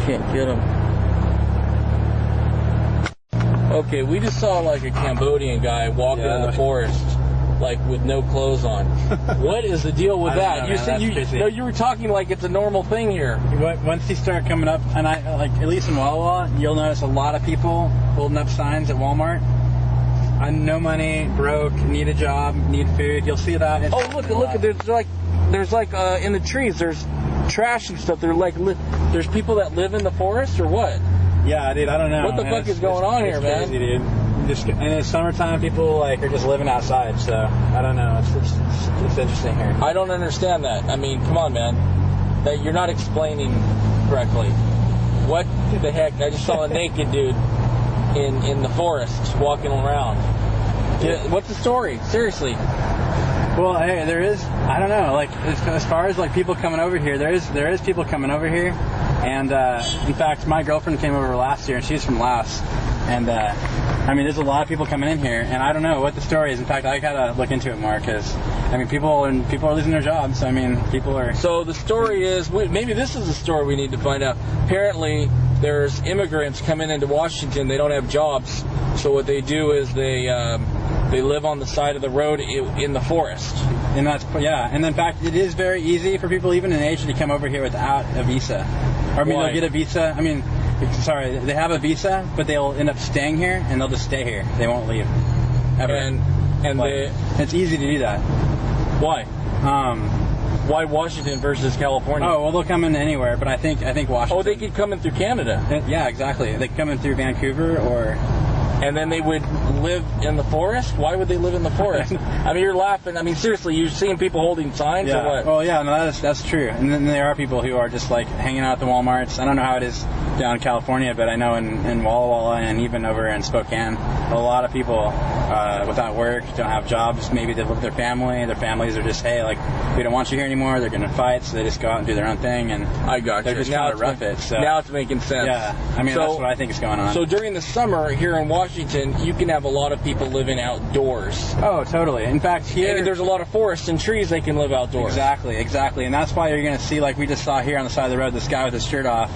Can't get him. Okay, we just saw like a Cambodian guy walking in the forest, like with no clothes on. What is the deal with that? Know, you said you were talking like it's a normal thing here. Once you start coming up, and I like at least in Walla Walla, you'll notice a lot of people holding up signs at Walmart. No money, broke, need a job, need food. You'll see that. Look! There's like in the trees. There's trash and stuff. There's people that live in the forest or what? Yeah, dude, I don't know. What the fuck is going on here, man? Crazy, dude. And it's summertime, people like are just living outside, so I don't know. It's interesting here. I don't understand that. I mean, come on, man. That you're not explaining correctly. What the heck? I just saw a naked dude in the forest walking around. What's the story? Seriously. Well, hey, there is. I don't know. Like as far as like people coming over here, there is people coming over here, and in fact, my girlfriend came over last year, and she's from Laos, and I mean, there's a lot of people coming in here, and I don't know what the story is. In fact, I gotta look into it more because I mean, people are losing their jobs. I mean, people are. So the story is maybe this is the story we need to find out. Apparently, there's immigrants coming into Washington. They don't have jobs, so what they do is they live on the side of the road in the forest. And that's, yeah. And in fact, it is very easy for people, even in Asia, to come over here without a visa. Or, I mean, they'll get a visa. I mean, sorry, they have a visa, but they'll end up staying here, and they'll just stay here. They won't leave. Ever. And it's easy to do that. Why? Why Washington versus California? Oh, well, they'll come in anywhere, but I think Washington. Oh, they could come in through Canada. Yeah, exactly. They could come in through Vancouver or... And then they would live in the forest? Why would they live in the forest? I mean, you're laughing. I mean, seriously, you're seeing people holding signs or what? Well, yeah, no, that's true. And then there are people who are just, like, hanging out at the Walmarts. I don't know how it is down in California, but I know in Walla Walla and even over in Spokane, a lot of people without work, don't have jobs. Maybe they live with their family. Their families are just, hey, like, we don't want you here anymore. They're going to fight, so they just go out and do their own thing. And I got they're just trying to rough it. So. Now it's making sense. Yeah, I mean, that's what I think is going on. So during the summer here in Washington, you can have a lot of people living outdoors. Oh, totally. In fact, here... And there's a lot of forests and trees they can live outdoors. Exactly. And that's why you're going to see, like we just saw here on the side of the road, this guy with his shirt off.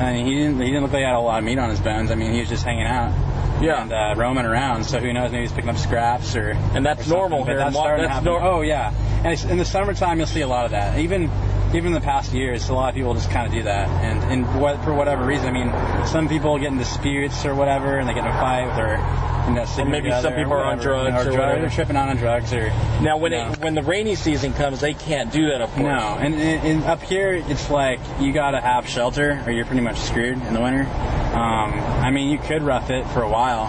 I mean, he didn't look like he had a lot of meat on his bones. I mean, he was just hanging out. Yeah. And roaming around, so who knows, maybe he's picking up scraps or... And that's normal here. That's starting to happen. Oh, yeah. And in the summertime, you'll see a lot of that. Even in the past years, a lot of people just kind of do that. And for whatever reason, I mean, some people get in disputes or whatever, and they get in a fight with their... or maybe some people are on drugs or whatever. They're tripping out on drugs or... Now, when the rainy season comes, they can't do that, of course. No, and up here, it's like you got to have shelter or you're pretty much screwed in the winter. I mean, you could rough it for a while,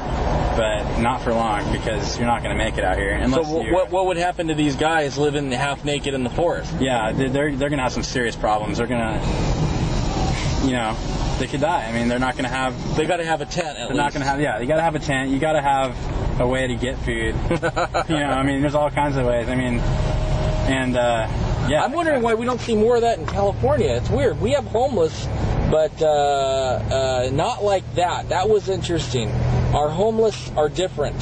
but not for long because you're not going to make it out here. So what would happen to these guys living half naked in the forest? Yeah, they're going to have some serious problems. They're going to, they could die. I mean, they're not going to have... They got to have a tent, They're not going to have... Yeah, you got to have a tent. You got to have a way to get food. I mean, there's all kinds of ways. I mean, and, yeah. I'm wondering why we don't see more of that in California. It's weird. We have homeless, but not like that. That was interesting. Our homeless are different.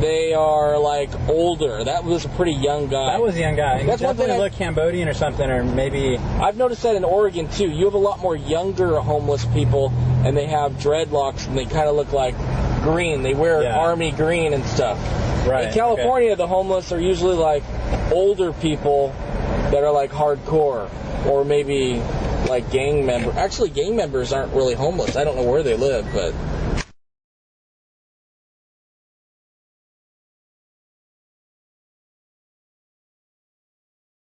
They are like older. That was a pretty young guy. That was a young guy. That's one thing. Look Cambodian or something, or maybe. I've noticed that in Oregon too. You have a lot more younger homeless people, and they have dreadlocks, and they kind of look like green. They wear army green and stuff. Right. In California, the homeless are usually like older people that are like hardcore, or maybe like gang members. Actually, gang members aren't really homeless. I don't know where they live, but